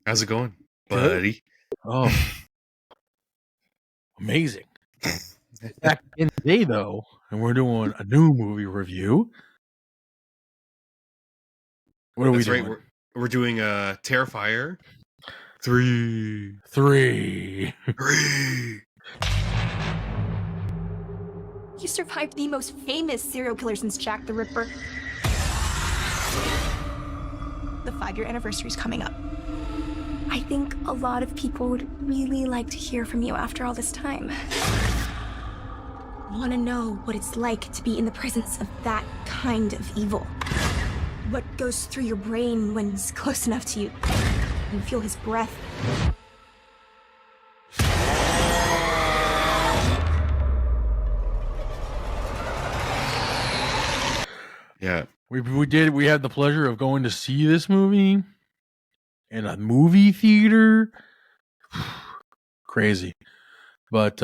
How's it going, Good. buddy? Oh, amazing. Back in the day, though, and we're doing a new movie review. What are we That's right. doing? We're doing Terrifier 3. 3. 3. You survived the most famous serial killer since Jack the Ripper. The 5-year anniversary is coming up. I think a lot of people would really like to hear from you after all this time. Want to know what it's like to be in the presence of that kind of evil. What goes through your brain when he's close enough to you. You feel his breath. Yeah. We had the pleasure of going to see this movie in a movie theater. Crazy. But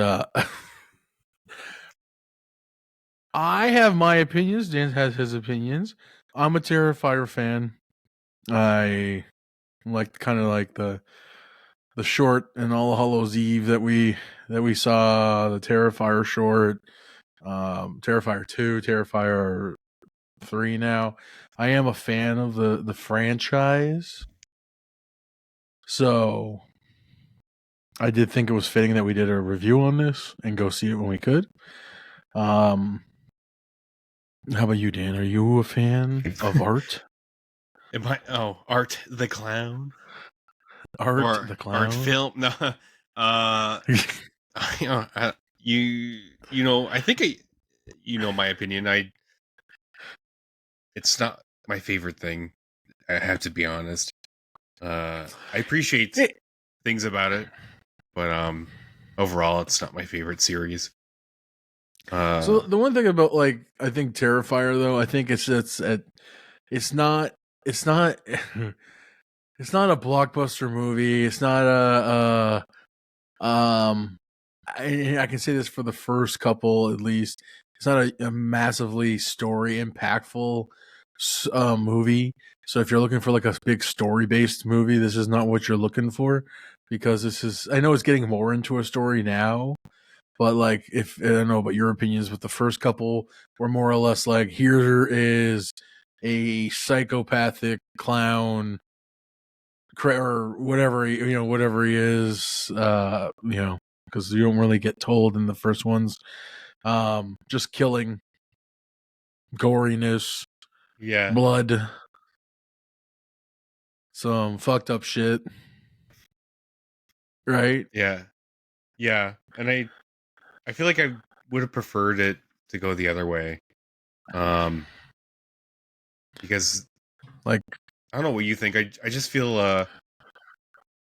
I have my opinions. Dan has his opinions. I'm a Terrifier fan. I like kind of like the short and All Hallows Eve that we saw, the Terrifier short, Terrifier 2, Terrifier 3 now. I am a fan of the franchise. So I did think it was fitting that we did a review on this and go see it when we could. How about you, Dan? Are you a fan of Art? Art the Clown? Art the Clown? Art film? No. I think my opinion. It's not my favorite thing. I have to be honest. I appreciate things about it, but overall, it's not my favorite series. So the one thing about I think Terrifier though, I think it's not it's not a blockbuster movie. It's not I can say this for the first couple at least. It's not a massively story impactful movie. So if you're looking for like a big story based movie, this is not what you're looking for, because I know it's getting more into a story now. But if I don't know about your opinions, but the first couple were more or less like, here is a psychopathic clown, or whatever he is, because you don't really get told in the first ones. Just killing, goriness, blood, some fucked up shit, right? Yeah, and I feel like I would have preferred it to go the other way. Because I don't know what you think. I just feel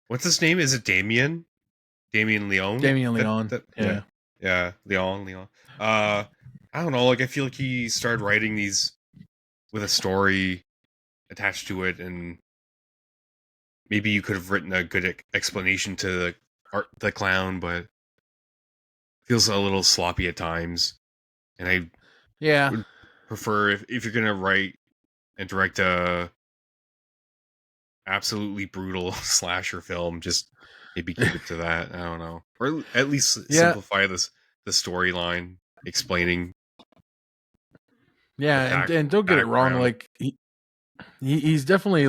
what's his name? Is it Damien? Damien Leone? Damien Leone. Yeah. Leone. I don't know, I feel like he started writing these with a story attached to it, and maybe you could have written a good explanation to the clown, but feels a little sloppy at times. And I would prefer if you're gonna write and direct a absolutely brutal slasher film, just maybe keep it to that. I don't know, or at least simplify the storyline, explaining. Yeah, and don't get it wrong, he's definitely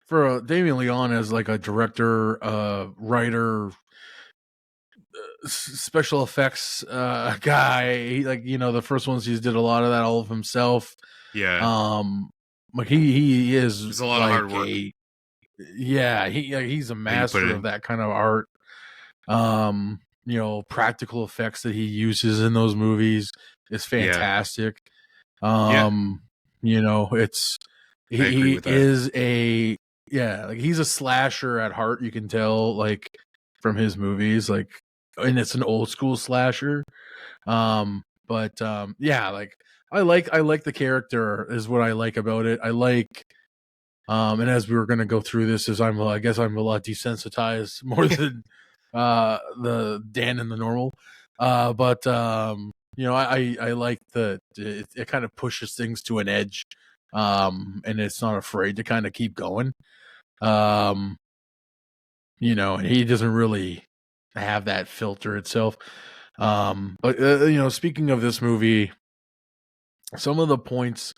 for Damien Leone as a director, writer, special effects guy. He, the first ones he's did a lot of that all of himself. Yeah. He is. There's a lot of hard work. He's a master of that kind of art. Practical effects that he uses in those movies is fantastic. It's he is he's a slasher at heart. You can tell from his movies, and it's an old school slasher. I like the character is what I like about it. I like, and as we were going to go through this, I guess I'm a lot desensitized more than the Dan and the normal. I like it kind of pushes things to an edge, and it's not afraid to kind of keep going. and he doesn't really have that filter itself. But speaking of this movie, some of the points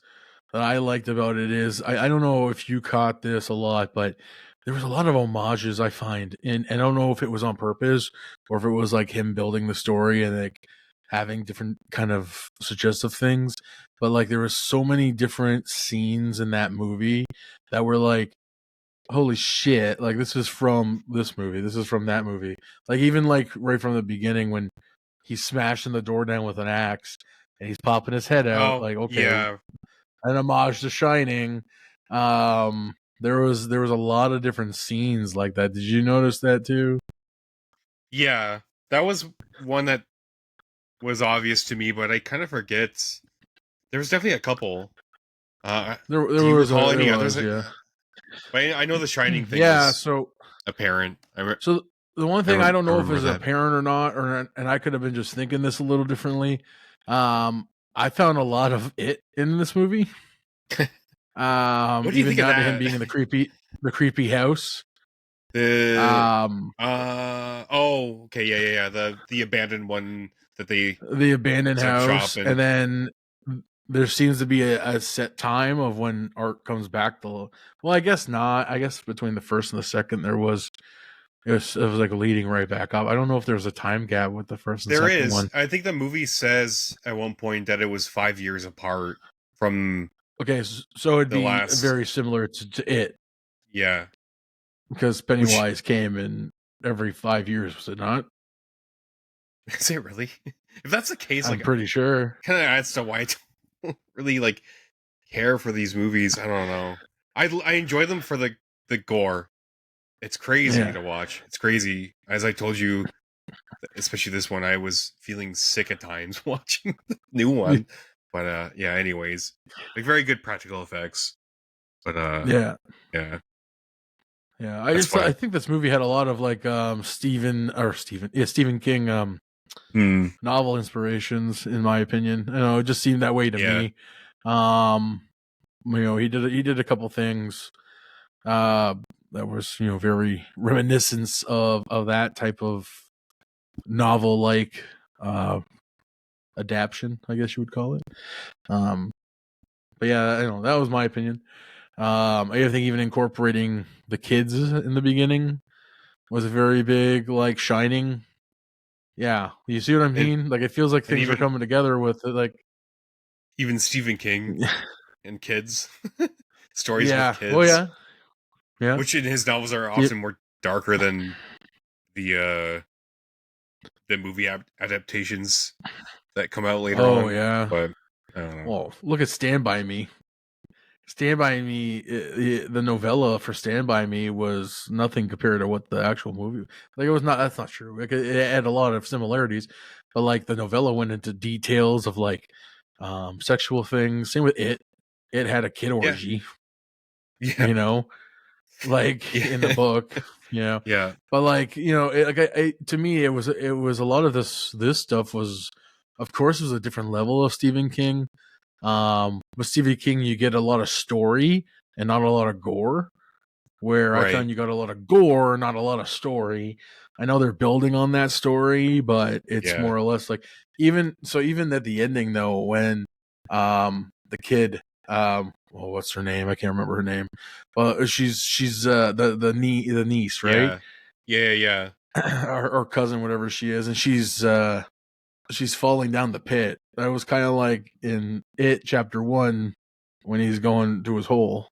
that I liked about it is I don't know if you caught this a lot, but there was a lot of homages I find, and I don't know if it was on purpose or if it was like him building the story and like having different kind of suggestive things. But like there was so many different scenes in that movie that were like, holy shit, like this is from this movie, this is from that movie. Like even like right from the beginning when he's smashing the door down with an axe and he's popping his head out, Oh, like, okay, yeah. an homage to Shining. There was a lot of different scenes like that. Did you notice that too? Yeah. That was one that was obvious to me, but I kind of forget. There was definitely a couple. There Do you was recall there any was, others? yeah. But I know the Shining thing Yeah, was apparent. so the one thing I don't I know if remember it's that. apparent or not, and I could have been just thinking this a little differently. I found a lot of it in this movie. What do you Even think of down to him that? being in the creepy house. Okay, yeah. The abandoned one that they The abandoned set up shop house, in. and then there seems to be a set time of when Art comes back. Well, I guess not. I guess between the first and the second, it was like leading right back up. I don't know if there was a time gap with the first and There second is. one. I think the movie says at one point that it was 5 years apart from Okay, so it'd the be last. very similar to it Yeah. because Which Pennywise came in every 5 years, was it not? is it really? If that's the case, I'm like, pretty sure. kind of adds to why I don't really like care for these movies. I don't know. I enjoy them for the gore. It's crazy Yeah. to watch. It's crazy. As I told you, especially this one, I was feeling sick at times watching the new one. But yeah, anyways. Like very good practical effects. But Yeah. yeah. Yeah. That's I why. think this movie had a lot of like Stephen King novel inspirations, in my opinion. It just seemed that way to Yeah. me. He did a couple things that was very reminiscent of that type of novel like adaptation, I guess you would call it. But yeah, that was my opinion. I think even incorporating the kids in the beginning was a very big, like, Shining. Yeah, you see what I And mean? Like, it feels like and things are even coming together with it, like, even Stephen King and kids. Stories with yeah, well, kids. yeah, yeah, Which in his novels are yeah. often more darker than the movie adaptations that come out later Oh, on. yeah. But I don't know. Well, look at Stand By Me. Stand By Me, the novella for Stand By Me was nothing compared to what the actual movie. Like, it was not. That's not true. Like, it had a lot of similarities, but like the novella went into details of like sexual things. Same with it. It had a kid Yeah. orgy, Yeah. like in the Yeah. book, Yeah. But like to me, it was a lot of this stuff was, of course, it was a different level of Stephen King. With Stephen King, you get a lot of story and not a lot of gore. Where I Right. found you got a lot of gore, not a lot of story. I know they're building on that story, but it's Yeah. more or less like even at the ending though, when the kid well, what's her name? I can't remember her name. Well, she's the niece, right? Yeah. Yeah. or cousin, whatever she is, and she's falling down the pit. That was kind of like in It Chapter 1 when he's going to his hole.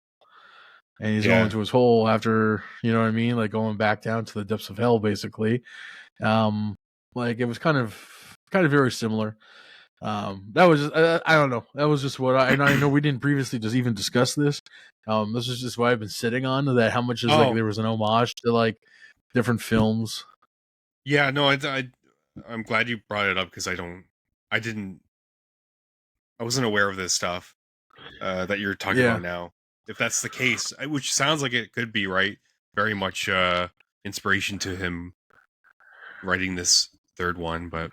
And he's going Yeah. to his hole after, you know what I mean? Like going back down to the depths of hell, basically. Like it was kind of very similar. That was just, I don't know. That was just what and I know we didn't previously just even discuss this. This is just what I've been sitting on, that how much is like Oh. there was an homage to like different films. Yeah, no, I'm glad you brought it up because I wasn't aware of this stuff that you're talking Yeah. about now. If that's the case, which sounds like it could be, right? Very much inspiration to him writing this third one, but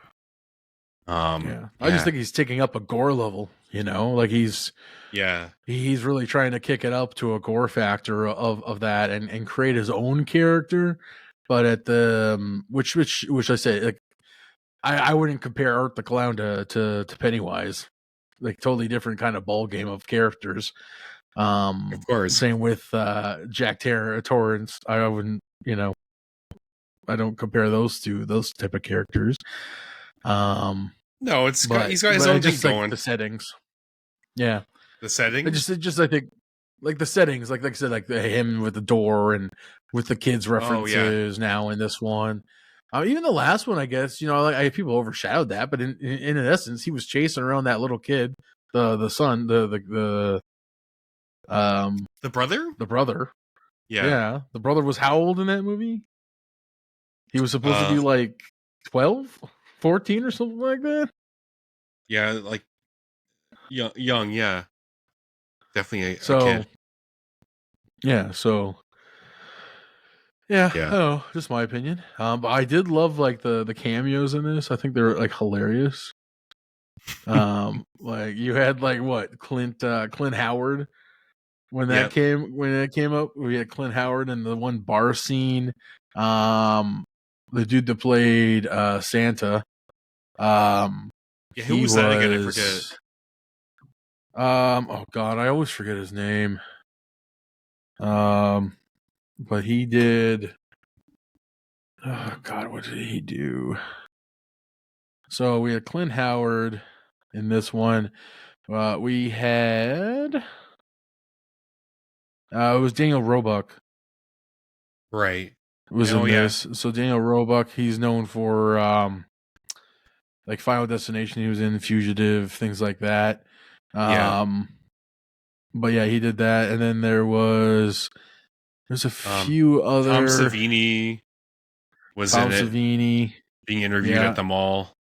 Yeah. I just think he's taking up a gore level, like he's really trying to kick it up to a gore factor of that and create his own character but at the which I say, like, I wouldn't compare Art the Clown to Pennywise. Like, totally different kind of ball game of characters. Of course. Same with Jack Torrance. I wouldn't, I don't compare those type of characters. No, he's got his but own I thing just like going. the settings. Yeah, The settings. it just I think like the settings, like I said, like him with the door and with the kids references now in this one. Even the last one, I guess, like people overshadowed that, but in essence, he was chasing around that little kid, the son, the brother. the brother. Yeah. Yeah, the brother was how old in that movie? He was supposed to be like 12, 14 or something like that. Yeah, like young, yeah. Definitely a kid. Yeah, so yeah. Oh, just my opinion. But I did love like the cameos in this. I think they're like hilarious. Like you had like what Clint Howard when that came up. We had Clint Howard in the one bar scene. The dude that played Santa. Who was that again? I forget. Oh god, I always forget his name. But he did. Oh god, what did he do? So we had Clint Howard in this one. We had it was Daniel Roebuck. Right. Was in this. So Daniel Roebuck, he's known for like Final Destination. He was in Fugitive, things like that. But yeah, he did that, and then there's a few other. Tom Savini was in it, being interviewed at the mall.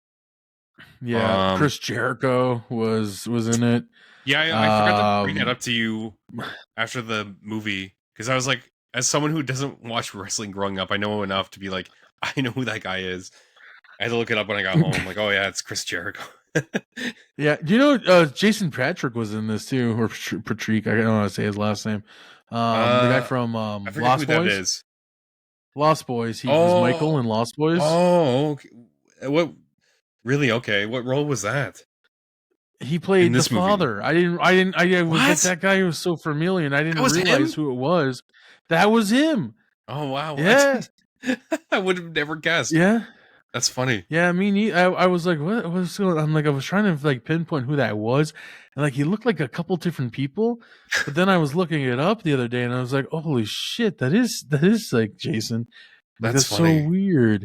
Yeah, Chris Jericho was in it. Yeah, I forgot to bring that up to you after the movie, because I was like, as someone who doesn't watch wrestling growing up, I know enough to be like, I know who that guy is. I had to look it up when I got home. Like, oh yeah, it's Chris Jericho. Yeah, do you know Jason Patrick was in this too, or Patrick? I don't know how to say his last name. The guy from Lost Boys. Lost Boys. He was Michael in Lost Boys. Oh, okay. What? Really? Okay. What role was that? He played the father. I was like, that guy was so familiar, and I didn't realize who it was. That was him. Oh wow! Yeah, I would have never guessed. Yeah, that's funny. Yeah, I mean, I was like, what was going on? I'm like, I was trying to like pinpoint who that was, and like he looked like a couple different people, but then I was looking it up the other day, and I was like, holy shit, that is like Jason. Like, that's so weird.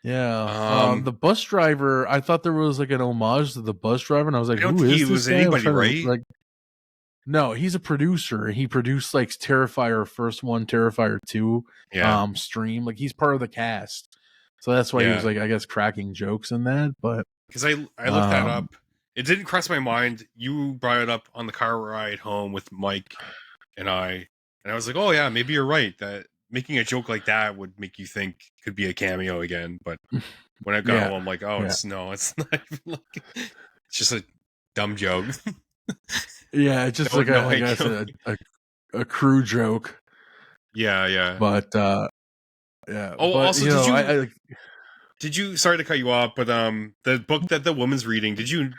Yeah, the bus driver. I thought there was like an homage to the bus driver, and I was like, who is this guy? Anybody, right? Like, no, he's a producer. He produced like Terrifier first one, Terrifier 2, stream. Like he's part of the cast. So that's why he was like, I guess, cracking jokes in that. But because I looked that up, it didn't cross my mind. You brought it up on the car ride home with Mike and I was like, oh yeah, maybe you're right. That making a joke like that would make you think it could be a cameo again. But when I got home, I'm like, oh, it's not even like, it's just a dumb joke. Yeah, it's just like I guess a crew joke. Yeah. But yeah. Oh, but, also, did you? Sorry to cut you off, but the book that the woman's reading, did you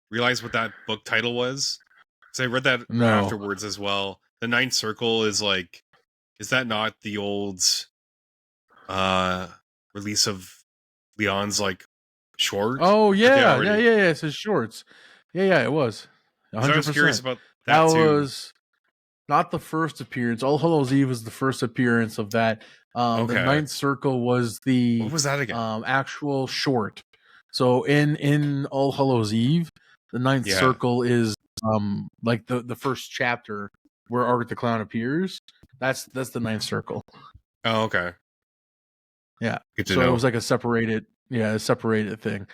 realize what that book title was? Because I read that afterwards as well. The Ninth Circle is like, is that not the old release of Leon's like short? Oh yeah. It's his shorts. Yeah, it was. 100%. I was curious about that too. Was not the first appearance. All Hallows Eve was the first appearance of that. The Ninth Circle was the what was that again? Actual short. So in All Hallows Eve, the Ninth Circle is like the first chapter where Art the Clown appears. That's the Ninth Circle. Oh, okay. Yeah. Good to know. It was like a separated thing.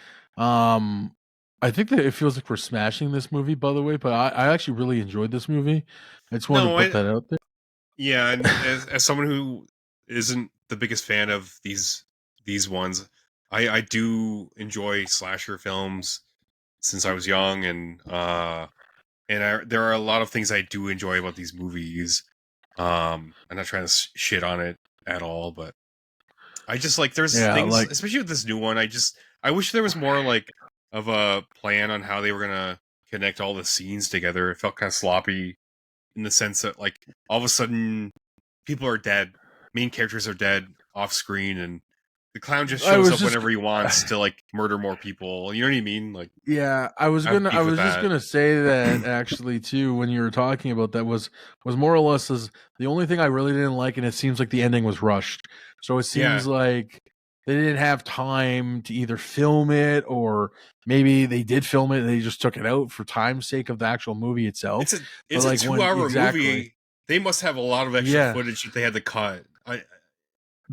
I think that it feels like we're smashing this movie, by the way, but I actually really enjoyed this movie. I just wanted to put that out there. Yeah, and as someone who isn't the biggest fan of these I do enjoy slasher films since I was young, and there are a lot of things I do enjoy about these movies. I'm not trying to shit on it at all, but I just like there's Yeah, things, like especially with this new one. I wish there was more like of a plan on how they were gonna connect all the scenes together. It felt kind of sloppy in the sense that like all of a sudden people are dead, main characters are dead off screen, and the clown just I shows was up just whenever he wants to like murder more people. You know what I mean? Like yeah, I have I beef with was just that. gonna say that actually too when you were talking about that was more or less as the only thing I really didn't like, and it seems like the ending was rushed. So it Yeah, seems like they didn't have time to either film it or maybe they did film it and they just took it out for time's sake of the actual movie itself. it's a But it's a like two when hour exactly, movie. They must have a lot of extra yeah, footage that they had to cut.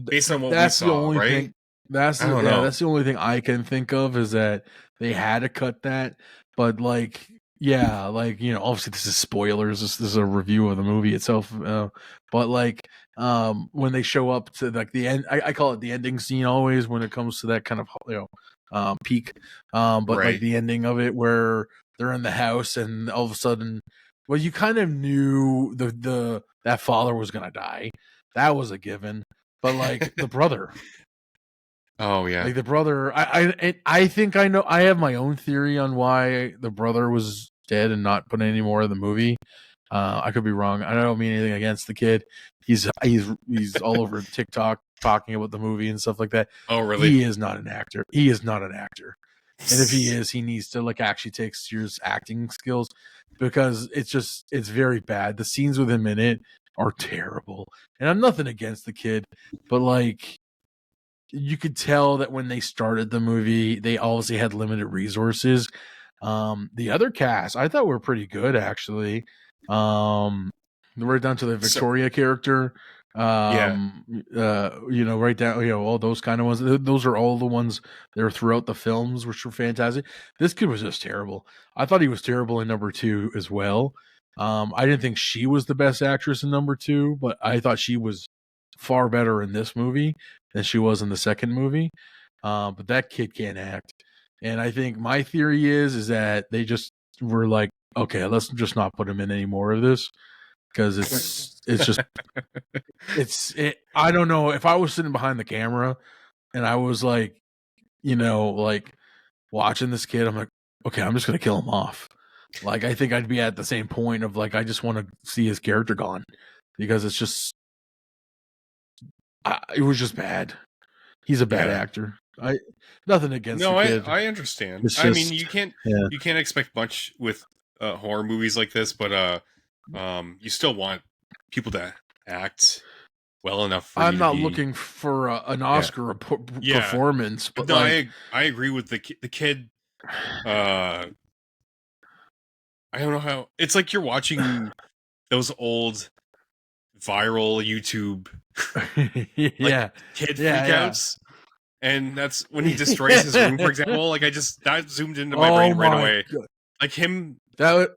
Based on what we that's the saw, only right? thing. I don't know. That's the only thing I can think of is that they had to cut that. But like, yeah, like obviously this is spoilers. This is a review of the movie itself. But like, when they show up to like the end, I call it the ending scene always when it comes to that kind of peak. But like Right. the ending of it where they're in the house and all of a sudden, well, you kind of knew the that father was gonna die. That was a given. But like the brother, Oh yeah. like the brother, I think I know. I have my own theory on why the brother was dead and not put any more of the movie. I could be wrong. I don't mean anything against the kid. He's all over TikTok talking about the movie and stuff like that. Oh really? He is not an actor. He is not an actor. And if he is, he needs to like actually take serious acting skills because it's very bad. The scenes with him in it are terrible. And I'm nothing against the kid, but like you could tell that when they started the movie, they obviously had limited resources. The other cast I thought were pretty good actually. Right down to the So Victoria character. yeah. Right down, all those kind of ones. Those are all the ones that are throughout the films, which were fantastic. This kid was just terrible. I thought he was terrible in number two as well. I didn't think she was the best actress in number two, but I thought she was far better in this movie than she was in the second movie. But that kid can't act. And I think my theory is that they just were like, okay, let's just not put him in any more of this because it's just I don't know if I was sitting behind the camera and I was like, like watching this kid, I'm like, okay, I'm just gonna kill him off. Like I think I'd be at the same point of like I just want to see his character gone because it's just it was just bad. He's a bad Yeah. actor. I nothing against No, the kid. I understand. It's I mean, just yeah. you can't expect much with horror movies like this, but you still want people to act well enough for you I'm to not be. looking for an Yeah. Oscar Yeah. performance, but No, like I agree with the kid. I don't know how. It's like you're watching those old viral YouTube like yeah, kid yeah. freakouts, and that's when he destroys his room, for example. Like that zoomed into my Oh brain right my away. god, Like him that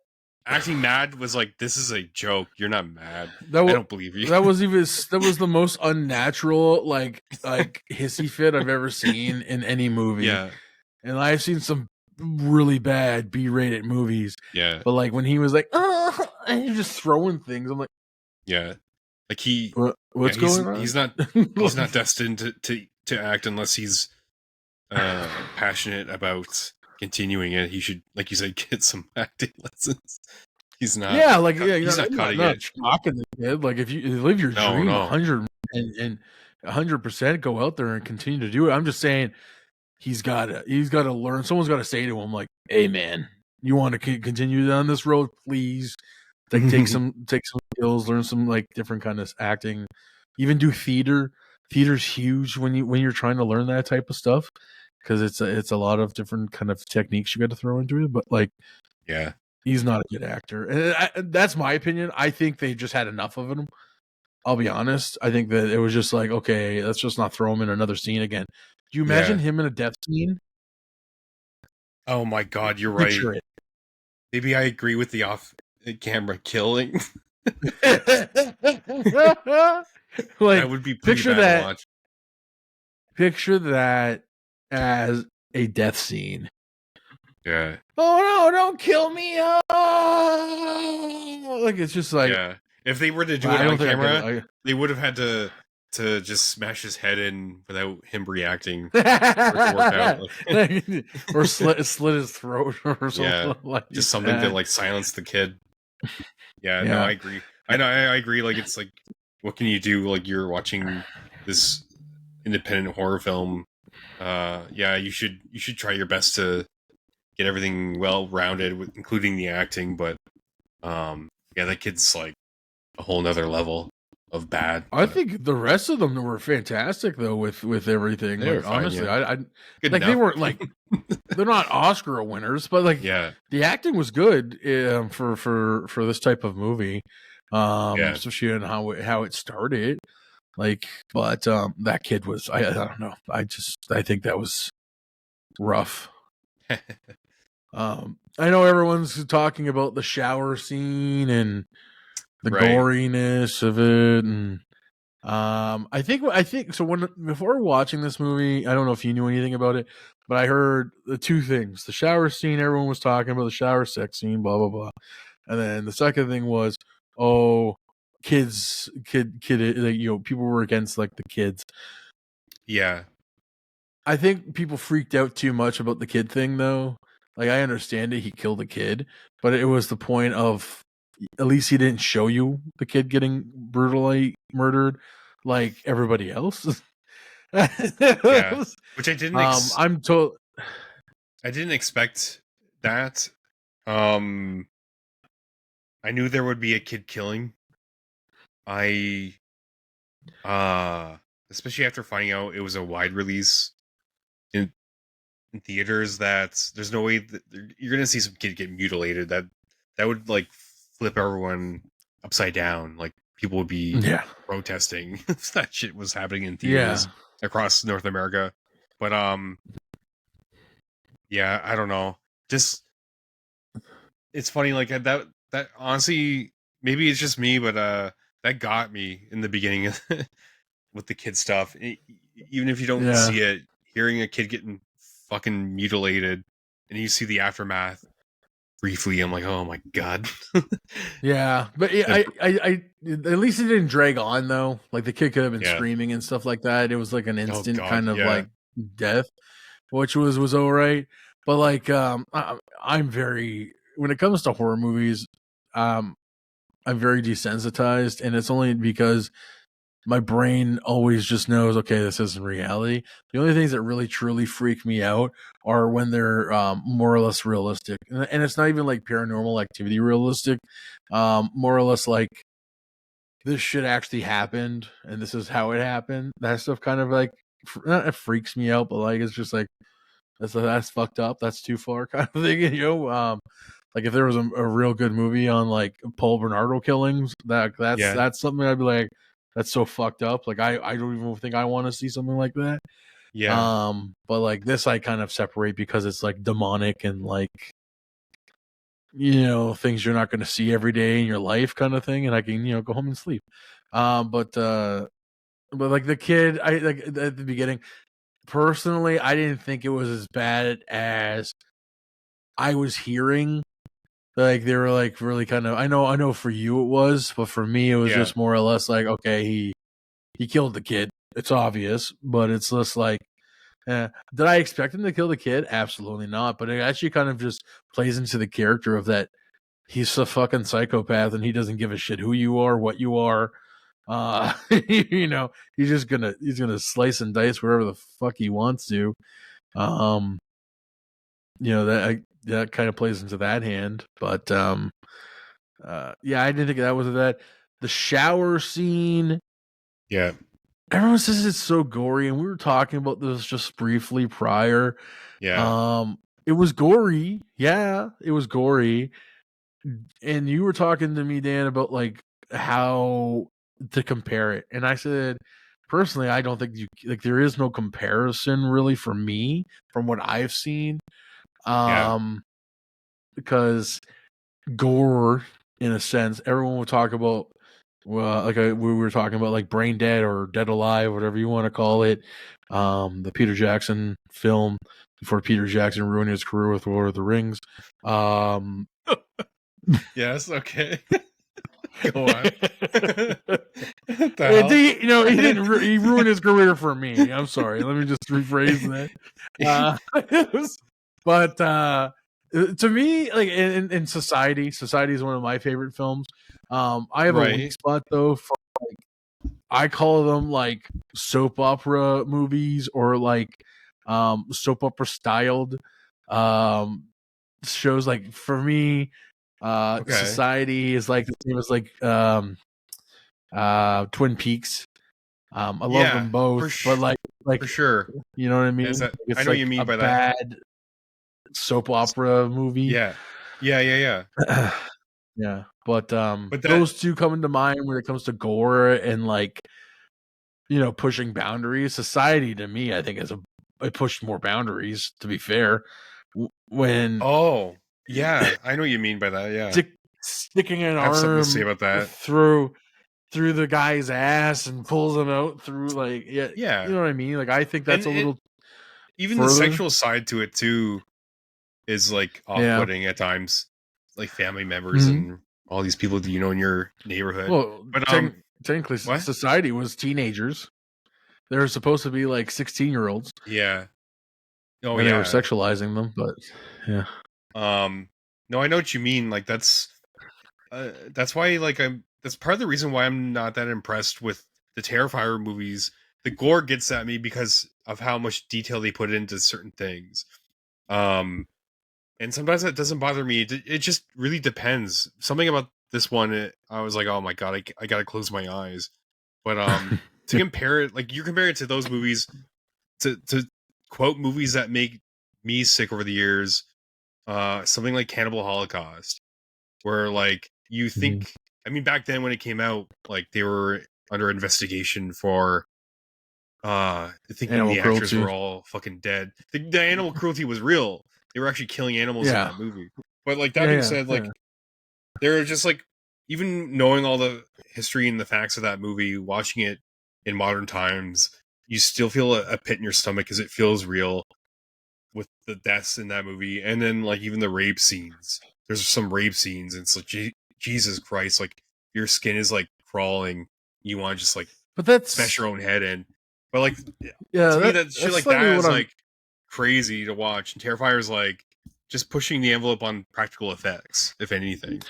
acting mad was like, this is a joke. You're not mad. that I was don't believe you. that was the most unnatural like hissy fit I've ever seen in any movie. Yeah, And I've seen some really bad B-rated movies, yeah, but like when he was like, oh, and he's just throwing things, I'm like, yeah. Like what's going on? he's not destined to act unless he's passionate about continuing it. He should, like you said, get some acting lessons. He's not. Yeah, like He's not cutting not it. shocking the kid. Like if you live your No, dream no. 100%, go out there and continue to do it. I'm just saying he's got to learn. Someone's got to say to him like, "Hey, man, you want to continue down this road, please? Like take some skills, learn some like different kind of acting, even do theater. Theater's huge when you're trying to learn that type of stuff because it's a lot of different kind of techniques you got to throw into it. But like, Yeah. he's not a good actor. And that's my opinion. I think they just had enough of him. I'll be honest. I think that it was just like, okay, let's just not throw him in another scene again. Do you imagine him in a death scene? Oh my god, you're Picture right. Maybe I agree with the off-camera killing. it. Like That would be pretty picture bad that. to watch. Picture that as a death scene. Yeah. Oh no! Don't kill me! Oh! Like it's just like Yeah. If they were to do I it don't on think camera, they would have had to to just smash his head in without him reacting for it to work out. Or slit his throat or something Yeah, like just something to that. like silence the kid. Yeah, no, Yeah. I agree. I know, I agree. Like, it's like, what can you do? Like, you're watching this independent horror film. Yeah, you should try your best to get everything well rounded, including the acting. But yeah, that kid's like a whole nother level of bad. I But think the rest of them were fantastic though with everything. they were Like fine. honestly, Yeah, I good like enough. they weren't like they're not Oscar winners, but like Yeah, the acting was good for this type of movie. Yeah. Especially in how it started. Like, but that kid was I don't know. I think that was rough. I know everyone's talking about the shower scene and the Right. goriness of it, and I think so. When before watching this movie, I don't know if you knew anything about it, but I heard the two things: the shower scene, everyone was talking about the shower sex scene, blah blah blah, and then the second thing was, oh, kid, like, people were against like the kids. Yeah. I think people freaked out too much about the kid thing, though. Like, I understand it; he killed a kid, but it was the point of at least he didn't show you the kid getting brutally murdered like everybody else. Yeah. Which I didn't. I'm told. I didn't expect that. I knew there would be a kid killing. Especially after finding out it was a wide release in theaters, that there's no way that you're gonna see some kid get mutilated. That would like flip everyone upside down. Like, people would be protesting if that shit was happening in theaters across North America. But yeah, I don't know. Just, it's funny, like, that honestly, maybe it's just me, but that got me in the beginning with the kid stuff. Even if you don't see it, hearing a kid getting fucking mutilated and you see the aftermath briefly, I'm like, oh my god. Yeah, but I at least it didn't drag on though. Like, the kid could have been screaming and stuff like that. It was like an instant kind of like death, which was all right. But like, I'm very, when it comes to horror movies, I'm very desensitized, and it's only because my brain always just knows, okay, this isn't reality. The only things that really truly freak me out are when they're more or less realistic, and it's not even like Paranormal Activity realistic. More or less like, this shit actually happened, and this is how it happened. That stuff kind of like, it freaks me out, but like, it's just like, that's fucked up. That's too far, kind of thing, you know. Like, if there was a real good movie on like Paul Bernardo killings, that's something I'd be like, that's so fucked up. Like, I don't even think I want to see something like that. Yeah. But like this, I kind of separate because it's like demonic and like, you know, things you're not going to see every day in your life, kind of thing, and I can, you know, go home and sleep. But like the kid, I like at the beginning. Personally, I didn't think it was as bad as I was hearing. Like, they were like really kind of, I know for you it was, but for me it was just more or less like, okay, he killed the kid. It's obvious, but it's just like, did I expect him to kill the kid? Absolutely not. But it actually kind of just plays into the character of that he's a fucking psychopath and he doesn't give a shit who you are, what you are. You know, he's gonna slice and dice wherever the fuck he wants to. You know, that kind of plays into that hand. But yeah, I didn't think that was that. The shower scene. Yeah. Everyone says it's so gory, and we were talking about this just briefly prior. Yeah. It was gory. Yeah, it was gory. And you were talking to me, Dan, about like how to compare it. And I said, personally, I don't think there is no comparison really for me from what I've seen. Because gore, in a sense, everyone will talk about, like we were talking about, like Brain Dead or Dead Alive, whatever you want to call it, the Peter Jackson film before Peter Jackson ruined his career with Lord of the Rings. Yes, okay. Go on. What the And hell? he didn't. He ruined his career for me. I'm sorry. Let me just rephrase that. But to me, like in Society is one of my favorite films. I have a weak Right. spot though for I call them like soap opera movies or like soap opera styled shows. Like for me, Okay. Society is like the same as like Twin Peaks. I love Yeah, them both, for but like For sure. you know what I mean? Is that, It's I know what like you mean a by that. bad soap opera movie. Yeah. Yeah. Yeah. But But those two come into mind when it comes to gore and like pushing boundaries. Society to me, I think it pushed more boundaries, to be fair. When oh, yeah, I know what you mean by that. Yeah. sticking an I have something to say arm about that. through the guy's ass and pulls him out through like Yeah. you know what I mean? Like I think that's And a little even further. the sexual side to it too is like off-putting at times, like family members and all these people that you know in your neighborhood. Well, But technically, what? Society was teenagers. They were supposed to be like 16-year-olds. Yeah. Oh and yeah. they were sexualizing them, but yeah. No, I know what you mean. Like that's why like that's part of the reason why I'm not that impressed with the Terrifier movies. The gore gets at me because of how much detail they put into certain things. And sometimes that doesn't bother me. It just really depends. Something about this one, I was like, oh my god, I gotta close my eyes. But to compare it, like you're comparing it to those movies, to quote movies that make me sick over the years, something like Cannibal Holocaust, where like you think, I mean, back then when it came out, like they were under investigation for thinking Animal the actors cruelty. were all fucking dead. The animal cruelty was real. They were actually killing animals in that movie. But like that being said, like they're just like, even knowing all the history and the facts of that movie, watching it in modern times, you still feel a pit in your stomach because it feels real with the deaths in that movie. And then like even the rape scenes. There's some rape scenes and it's like Jesus Christ, like your skin is like crawling. You want to just like smash your own head in. But like to me that shit like that is like crazy to watch. And Terrifier is like just pushing the envelope on practical effects, if anything.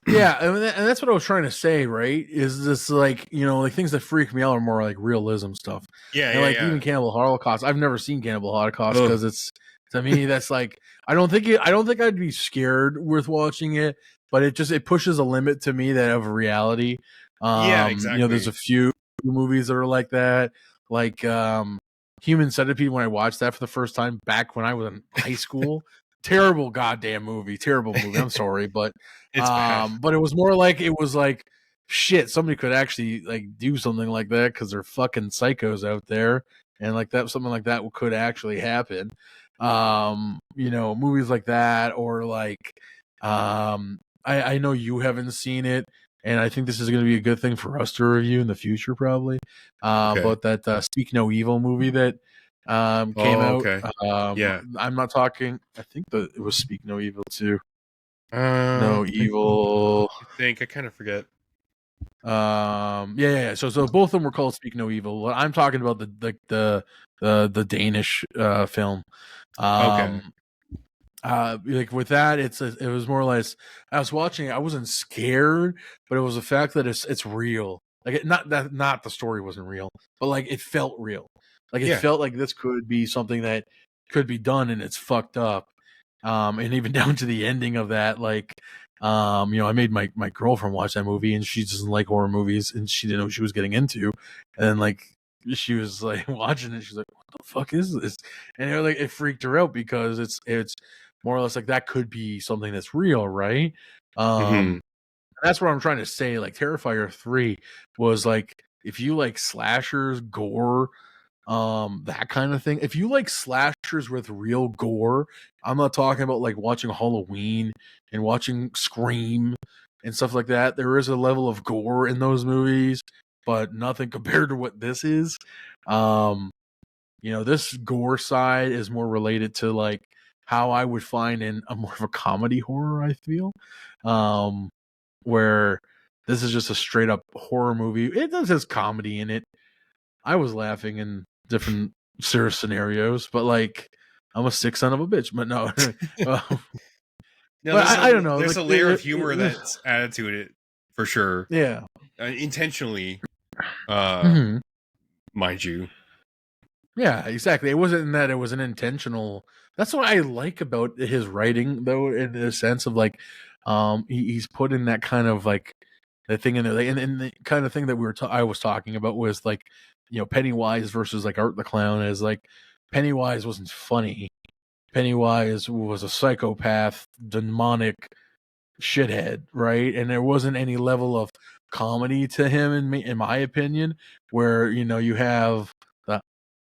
Yeah, and that's what I was trying to say, right? Is this like like things that freak me out are more like realism stuff. Yeah, and like even Cannibal Holocaust. I've never seen Cannibal Holocaust because it's, to me, that's like I don't think I'd be scared with watching it, but it pushes a limit to me that of reality. Yeah, exactly. There's a few movies that are like that, like Human Centipede. When I watched that for the first time back when I was in high school. Terrible goddamn movie. Terrible movie. I'm sorry, but it's bad. But it was more like shit, somebody could actually like do something like that because they're fucking psychos out there, and like that something like that could actually happen. Movies like that, or like I know you haven't seen it, and I think this is going to be a good thing for us to review in the future, probably. But that Speak No Evil movie that came out. Okay. Yeah. I'm not talking. I think that it was Speak No Evil too. No Evil. I kind of forget. Yeah. So both of them were called Speak No Evil. I'm talking about the Danish film. Okay. Like with that, it was more or less. I was watching it. I wasn't scared, but it was the fact that it's real. Like not the story wasn't real, but like it felt real. Like it felt like this could be something that could be done, and it's fucked up. And even down to the ending of that, like, I made my girlfriend watch that movie, and she doesn't like horror movies, and she didn't know what she was getting into. And then like she was like watching it, she's like, "What the fuck is this?" And it freaked her out because it's more or less like that could be something that's real, right? That's what I'm trying to say. Like Terrifier 3 was like, if you like slashers, gore, that kind of thing. If you like slashers with real gore, I'm not talking about like watching Halloween and watching Scream and stuff like that. There is a level of gore in those movies, but nothing compared to what this is. This gore side is more related to like how I would find in a more of a comedy horror, I feel. Where This is just a straight up horror movie. It does has comedy in it. I was laughing in different serious scenarios, but like I'm a sick son of a bitch. But no, No, but I don't know. There's Like a layer of humor that's added to it for sure. yeah, Intentionally, Mhm. mind you. Yeah, exactly. It wasn't that it was an intentional. That's what I like about his writing, though, in the sense of like, he's put in that kind of like the thing in there, like, and the kind of thing that I was talking about was like, Pennywise versus like Art the Clown is like Pennywise wasn't funny. Pennywise was a psychopath, demonic shithead, right? And there wasn't any level of comedy to him, in my opinion, where you have the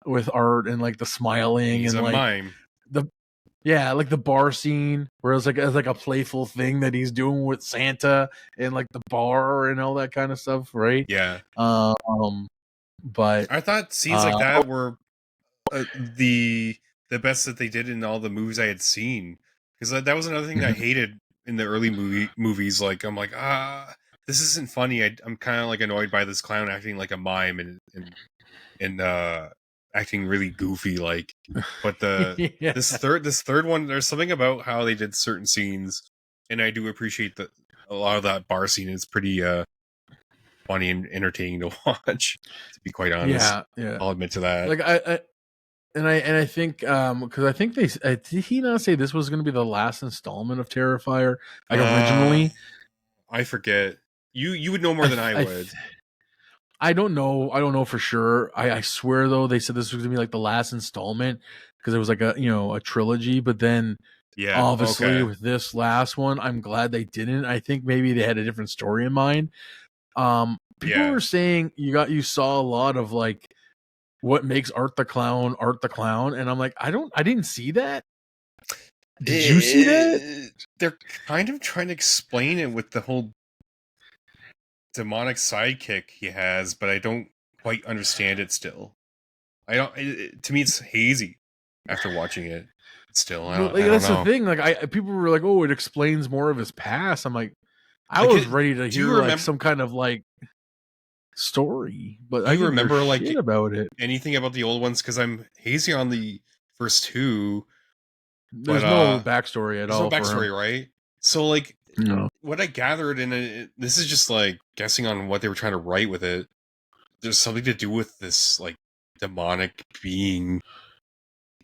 with Art and like the smiling He's and a like mime. like the bar scene where it's like a playful thing that he's doing with Santa and like the bar and all that kind of stuff, right? Yeah. But I thought scenes like that were the best that they did in all the movies I had seen, because that was another thing that I hated in the early movies. Like I'm like, this isn't funny. I'm kind of like annoyed by this clown acting like a mime and acting really goofy. Like, but yeah. this third one, there's something about how they did certain scenes, and I do appreciate that a lot of that bar scene is pretty funny and entertaining to watch. To be quite honest, yeah, I'll admit to that. like I think because I think did he not say this was going to be the last installment of Terrifier like originally? I forget. You would know more than I would. I don't know. I don't know for sure. I swear though they said this was gonna be like the last installment because it was like a trilogy. But then Yeah, obviously okay. with this last one, I'm glad they didn't. I think maybe they had a different story in mind. People Yeah. were saying you saw a lot of like what makes Art the Clown, and I'm like I didn't see that. Did you see that? They're kind of trying to explain it with the whole demonic sidekick he has, but I don't quite understand it still. I don't. To me, it's hazy after watching it. Still, I don't That's know. the thing. Like people were like, "Oh, it explains more of his past." I'm like, I was ready to hear like some kind of like story, but I didn't remember like shit about it. Anything about the old ones? Because I'm hazy on the first two. There's no backstory at all. There's no backstory, right? So like, no. What I gathered in it, this is just like guessing on what they were trying to write with it. There's something to do with this like demonic being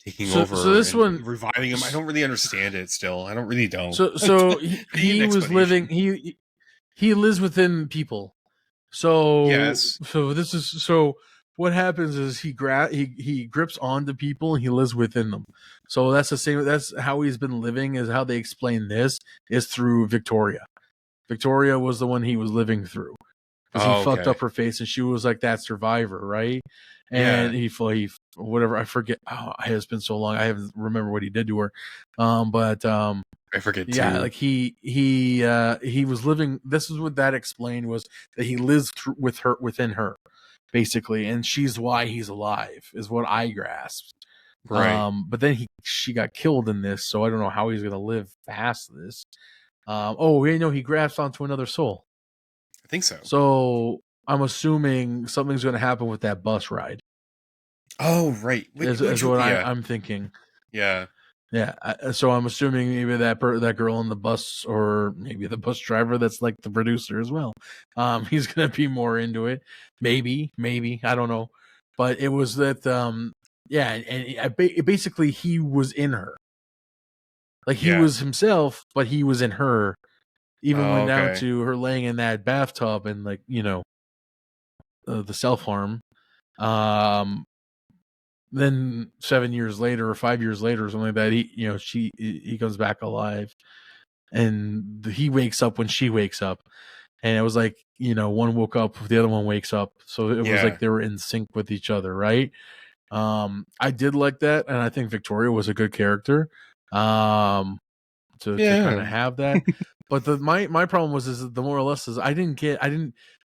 taking over. So this one reviving him. I don't really understand it still. I don't really don't. So he was living. He lives within people. So yes. So this is so. What happens is he grips onto people and he lives within them. So that's the same. That's how he's been living. Is how they explain this is through Victoria. Victoria was the one he was living through because he fucked up her face and she was like that survivor, right? And he whatever, I forget. Oh, it's been so long. I haven't remember what he did to her. But I forget. Yeah, like he was living. This is what that explained was that he lives within her, basically, and she's why he's alive. Is what I grasped. Right. But then she got killed in this, so I don't know how he's gonna live past this. He grafts onto another soul. I think so. So I'm assuming something's gonna happen with that bus ride. Oh, right. Is what I'm thinking. Yeah. Yeah, so I'm assuming maybe that girl on the bus, or maybe the bus driver that's like the producer as well. He's gonna be more into it. Maybe I don't know, but it was that. And basically he was in her, like he was himself, but he was in her. Even went down to her laying in that bathtub and like the self harm. Then 7 years later or 5 years later or something like that, he comes back alive, and he wakes up when she wakes up, and it was like one woke up, the other one wakes up, so it was like they were in sync with each other, right? I did like that, and I think Victoria was a good character, to kind of have that. But my problem was the more or less is I don't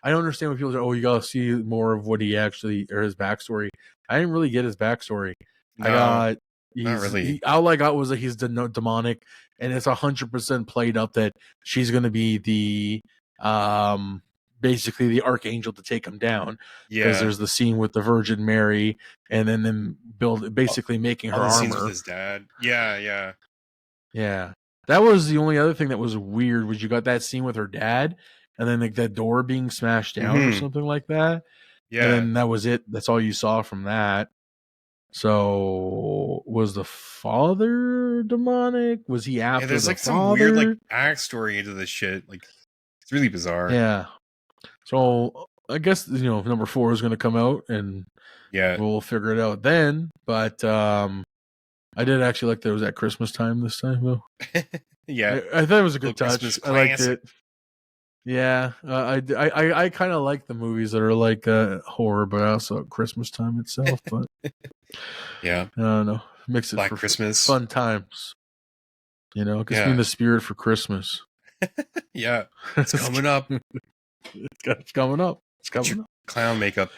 understand when people say, "Oh, you gotta see more of what he actually or his backstory." I didn't really get his backstory. No, not really. All I got was that he's demonic, and it's 100% played up that she's going to be the basically the archangel to take him down, because Yeah. there's the scene with the Virgin Mary, and then them basically making her All the scenes with armor. his dad. Yeah, yeah. Yeah, that was the only other thing that was weird. Was you got that scene with her dad, and then like that door being smashed down or something like that, Yeah. and then that was it. That's all you saw from that. So was the father demonic? Was he after Yeah, there's the like father? some weird like backstory into this shit. Like it's really bizarre. Yeah. So I guess number 4 is going to come out, and Yeah. we'll figure it out then. But I did actually like that it was at Christmas time this time, though. Yeah. I thought it was a good Little touch. Christmas I liked classic. it. Yeah, I kind of like the movies that are like horror, but also Christmas time itself. But Yeah. I don't know, mix it Black for Christmas. fun times. It gets me in the spirit for Christmas. Yeah, it's coming up. It's coming up. It's Get coming your up. clown makeup.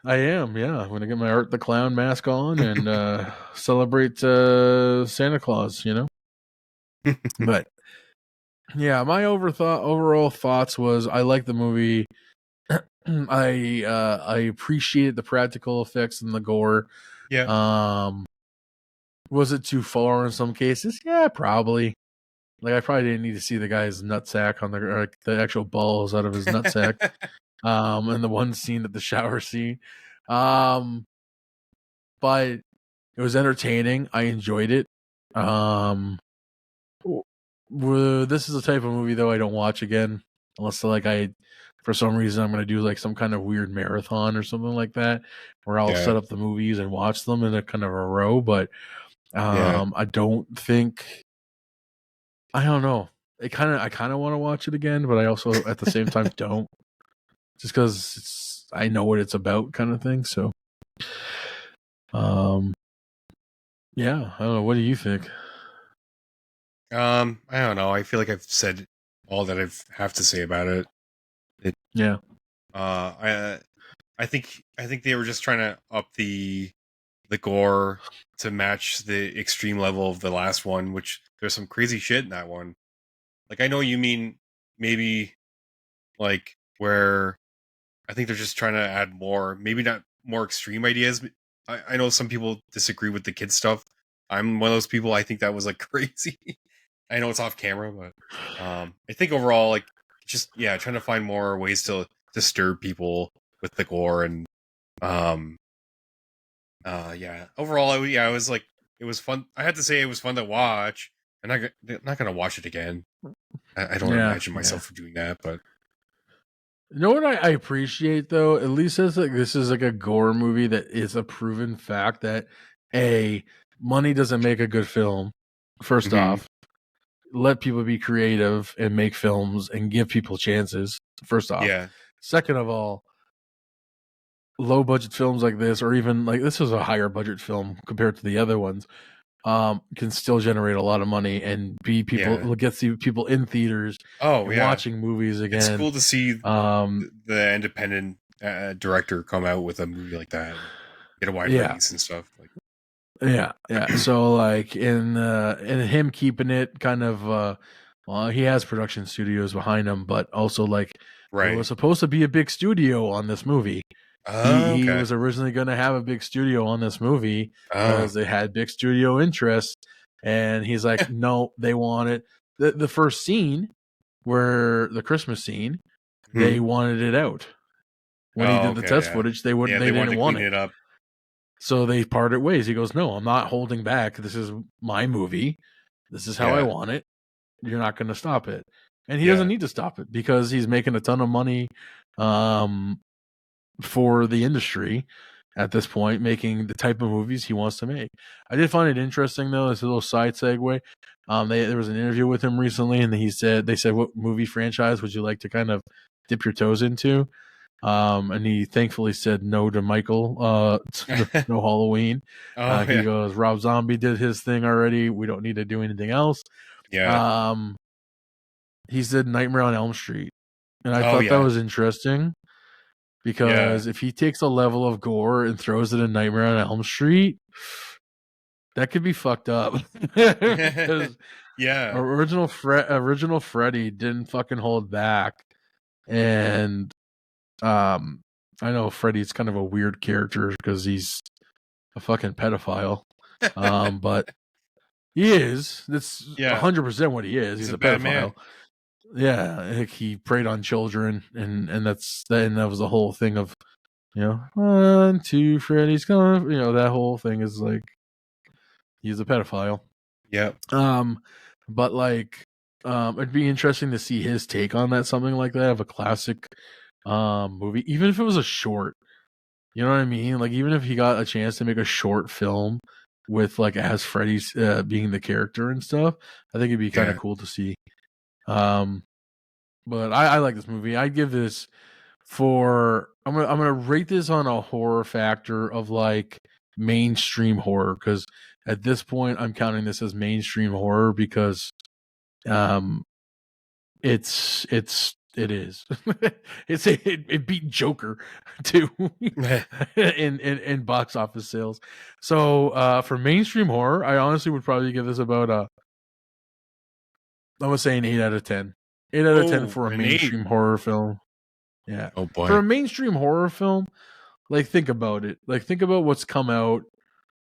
I am, yeah. I'm gonna get my Art the Clown mask on and celebrate Santa Claus. But yeah, my overall thoughts was I like the movie. I appreciated the practical effects and the gore. Yeah. Was it too far in some cases? Yeah, probably. Like I probably didn't need to see the guy's nutsack on the actual balls out of his nutsack. And the one scene at the shower scene. But it was entertaining. I enjoyed it. This is the type of movie though I don't watch again unless for some reason I'm going to do like some kind of weird marathon or something like that where I'll set up the movies and watch them in a kind of a row. But I don't think, I don't know. I kind of want to watch it again, but I also at the same time don't, just because I know what it's about, kind of thing. So, yeah, I don't know. What do you think? I don't know. I feel like I've said all that I have to say about it. Yeah. I think they were just trying to up the gore to match the extreme level of the last one, which there's some crazy shit in that one. Like I know you mean maybe like where I think they're just trying to add more, maybe not more extreme ideas. I know some people disagree with the kid stuff. I'm one of those people. I think that was like crazy. I know it's off camera, but I think overall, like, just trying to find more ways to disturb people with the gore and overall, I was like, it was fun. I had to say it was fun to watch. I'm not gonna watch it again. I don't imagine myself doing that, but you know what I appreciate though, at least as like this is like a gore movie that is a proven fact that money doesn't make a good film. First off, let people be creative and make films and give people chances. First off, second of all, low budget films like this, or even like this was a higher budget film compared to the other ones, can still generate a lot of money and be people get people in theaters watching movies again. It's cool to see the independent director come out with a movie like that, get a wide release and stuff. Like, so like in him keeping it kind of well, he has production studios behind him, but also like it was supposed to be a big studio on this movie. He was originally going to have a big studio on this movie because they had big studio interest, and he's like, no, they want it. The first scene, where the Christmas scene, they wanted it out. When he did the test footage, they wouldn't. They didn't want it up. So they parted ways. He goes, no, I'm not holding back. This is my movie. This is how I want it. You're not going to stop it. And he doesn't need to stop it because he's making a ton of money for the industry at this point, making the type of movies he wants to make. I did find it interesting, though. It's a little side segue. There was an interview with him recently, and they said, what movie franchise would you like to kind of dip your toes into? And he thankfully said no to Michael, no Halloween. He goes, Rob Zombie did his thing already. We don't need to do anything else. He said Nightmare on Elm Street. And I thought that was interesting because if he takes a level of gore and throws it in Nightmare on Elm Street, that could be fucked up. Original Freddy didn't fucking hold back and I know Freddy's kind of a weird character because he's a fucking pedophile. But he is. That's Yeah, 100% what he is. he's He's a a bad man. pedophile. Yeah, like he preyed on children, and that was the whole thing of, 1, 2, Freddy's gone. That whole thing is like he's a pedophile. Yep. But like, it'd be interesting to see his take on that, something like that, of a classic movie, even if it was a short. You know what I mean? Like, even if he got a chance to make a short film with like as Freddy's being the character and stuff, I think it'd be kind of Yeah. cool to see. But I like this movie. I give this I'm gonna rate this on a horror factor of like mainstream horror, because at this point I'm counting this as mainstream horror because it is it beat Joker too in box office sales. So for mainstream horror, I honestly would probably give this about I'm gonna say an 8 out of 10. 8 out of 10 for a an 8. mainstream horror film. Yeah. Oh boy. For a mainstream horror film, like, think about it. Like, think about what's come out.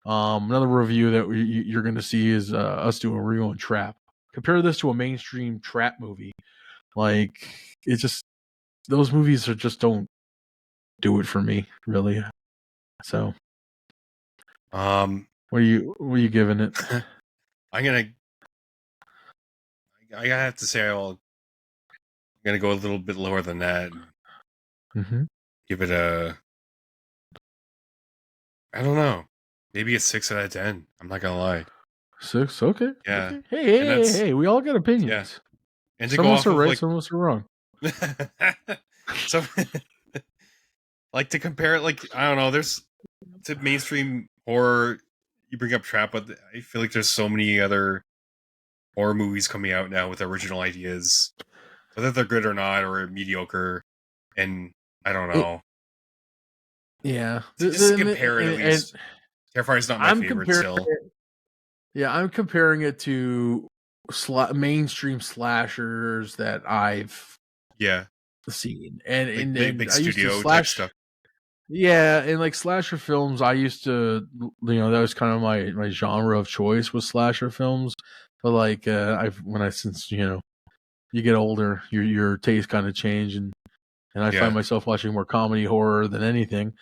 Another review that you're going to see is us doing a review on Trap. Compare this to a mainstream trap movie. Like, it just, those movies just don't do it for me, really. So, what are you giving it? I have to say I'm gonna go a little bit lower than that. Mm-hmm. Give it I don't know, maybe a 6 out of 10. I'm not gonna lie. 6, okay. Yeah. Okay. Hey, we all got opinions. Yeah. And to Some go of us off are of right, like, some of us are wrong. so like, to compare it, like, I don't know, there's to mainstream horror, you bring up Trap, but I feel like there's so many other horror movies coming out now with original ideas, whether they're good or not, or mediocre, and I don't know. Yeah. Just to compare it, at least. Terrifier is not my favorite still. I'm comparing it to mainstream slashers that I've seen, and big I used to studio type slash stuff. Yeah, and like slasher films, I used to, that was kind of my genre of choice, was slasher films. But like, since you get older, your taste kind of change, and I find myself watching more comedy horror than anything,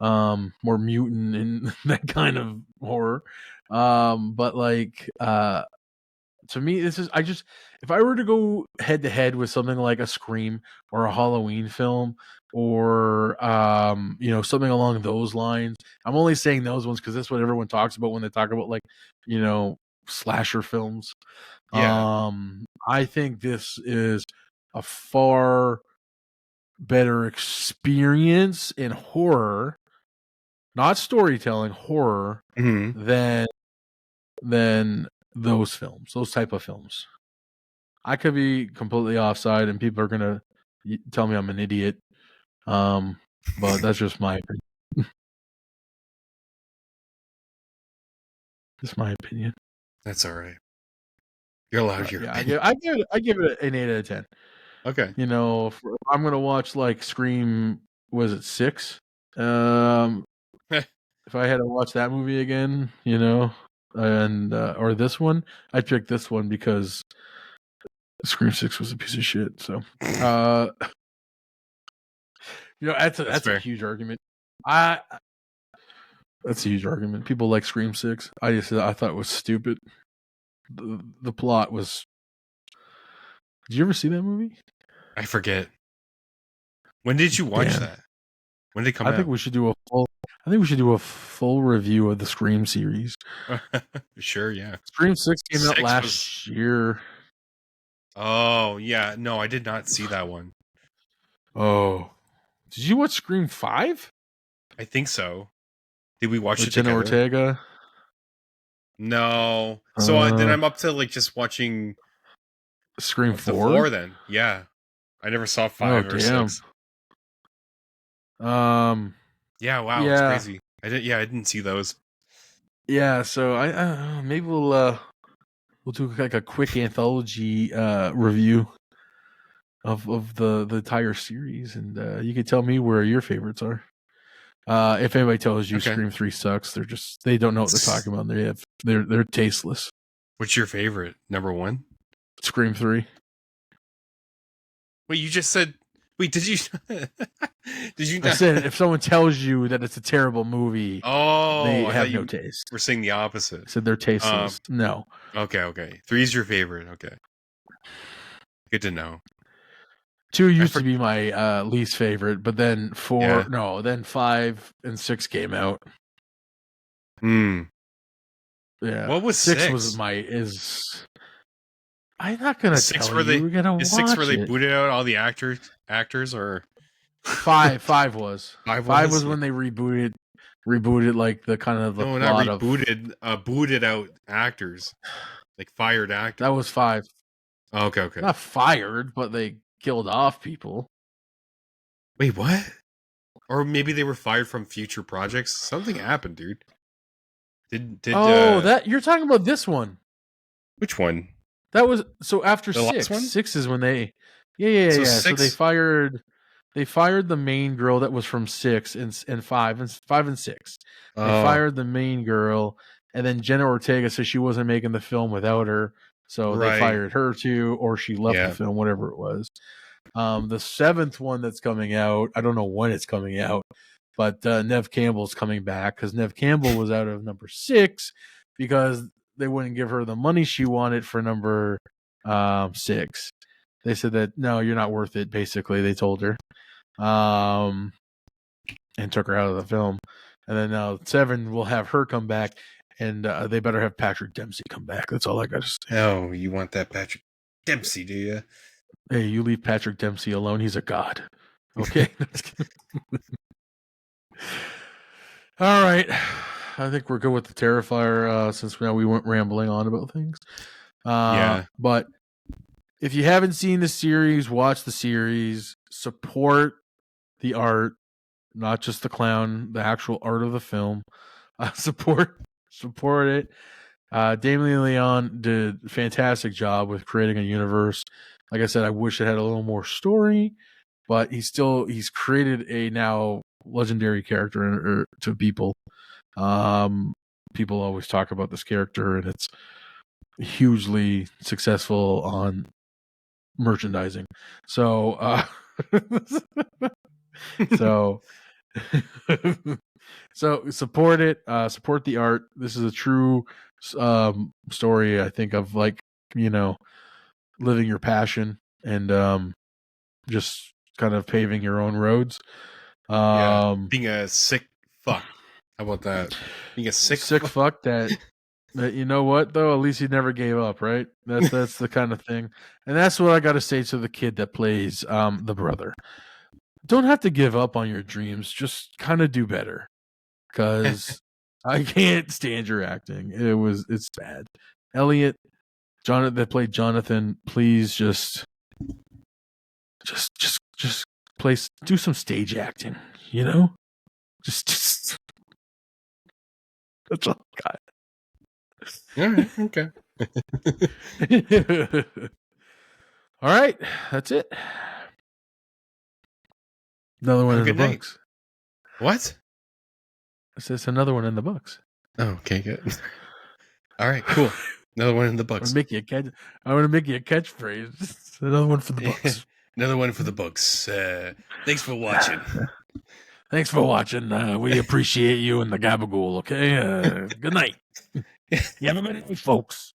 more mutant and that kind of horror. But like, to me, if I were to go head to head with something like a Scream or a Halloween film, or something along those lines, I'm only saying those ones because that's what everyone talks about when they talk about, like, slasher films. I think this is a far better experience in horror, not storytelling, horror, than those films, those type of films. I could be completely offside, and people are gonna tell me I'm an idiot. But that's just my opinion. Just my opinion. That's all right. You're allowed your opinion. I give it an 8 out of 10. Okay. If I'm gonna watch like Scream, was it 6? If I had to watch that movie again, and or this one, I'd pick this one because Scream 6 was a piece of shit. So, that's a huge argument. That's a huge argument. People like Scream 6. I thought it was stupid. The plot was. Did you ever see that movie? I forget. When did you watch that? When did it come out? I think we should do a full review of the Scream series. Sure, yeah. Scream 6 came out last year. Oh, yeah. No, I did not see that one. Oh. Did you watch Scream 5? I think so. Did we watch it Jenna together? Ortega? No. So then I'm up to like just watching Scream 4? 4 then. Yeah. I never saw 5 or 6. Yeah, wow, it's crazy. I didn't see those. Yeah, so I maybe we'll do like a quick anthology review of the entire series, and you can tell me where your favorites are. If anybody tells you Okay. Scream 3 sucks, they don't know what they're talking about. They're tasteless. What's your favorite? Number 1? Scream 3. Wait, you just said. Wait, did you? Did you I not? said if someone tells you that it's a terrible movie, Oh, they I have thought no you taste. were saying the I opposite. said they're tasteless. No. Okay. 3 is your favorite. Okay. Good to know. 2 used to be my least favorite, but then Yeah. then 5 and 6 came out. Hmm. Yeah. What was 6 6? was I'm not gonna tell you. We're gonna watch 6 where they it. booted out all the actors, or 5 was. 5 5 was was when they rebooted like the kind of the no, not plot rebooted. Booted out actors, like fired actors. that was 5. Oh, okay. Not fired, but they killed off people. Wait, what? Or maybe they were fired from future projects. Something happened, dude. Did that you're talking about this one. which one? That was so after The last 6. one? 6 is when they yeah. So 6 they fired the main girl that was from 6 and 5 and 6. They fired the main girl, and then Jenna Ortega said she wasn't making the film without her, so they Right. fired her too, or she left the film, whatever it was. The 7th one that's coming out, I don't know when it's coming out, but Nev Campbell's coming back because Nev Campbell was out of number 6 because they wouldn't give her the money she wanted for number 6. They said that no, you're not worth it. Basically, they told her, and took her out of the film. And then now 7 will have her come back, and they better have Patrick Dempsey come back. That's all I got to say. Oh, you want that Patrick Dempsey, do you? Hey, you leave Patrick Dempsey alone. He's a god. Okay. All right. I think we're good with the Terrifier since now we went rambling on about things. Yeah. But if you haven't seen the series, watch the series. Support the art, not just the clown, the actual art of the film. Support it. Damien Leon did a fantastic job with creating a universe. Like I said, I wish it had a little more story, but he's created a now legendary character to people. People always talk about this character, and it's hugely successful on merchandising. So, so support it. Support the art. This is a true story, I think, of living your passion and just kind of paving your own roads. Being a sick fuck. How about that? Being a sick fuck that you know what though? At least he never gave up, right? That's the kind of thing. And that's what I got to say to the kid that plays the brother. Don't have to give up on your dreams. Just kind of do better. Because I can't stand your acting. It's bad. Elliot, Jonathan that played Jonathan, please just do some stage acting, you know? Just that's all I got. All right, okay. All right, that's it. Another one in the books. What? It says another one in the books. Oh, okay, good. All right, cool. Another one in the books. I'm going to make you a catchphrase. Another one for the books. Another one for the books. Thanks for watching. Thanks for watching. We appreciate you and the gabagool, okay? Good night. You have a good night, folks.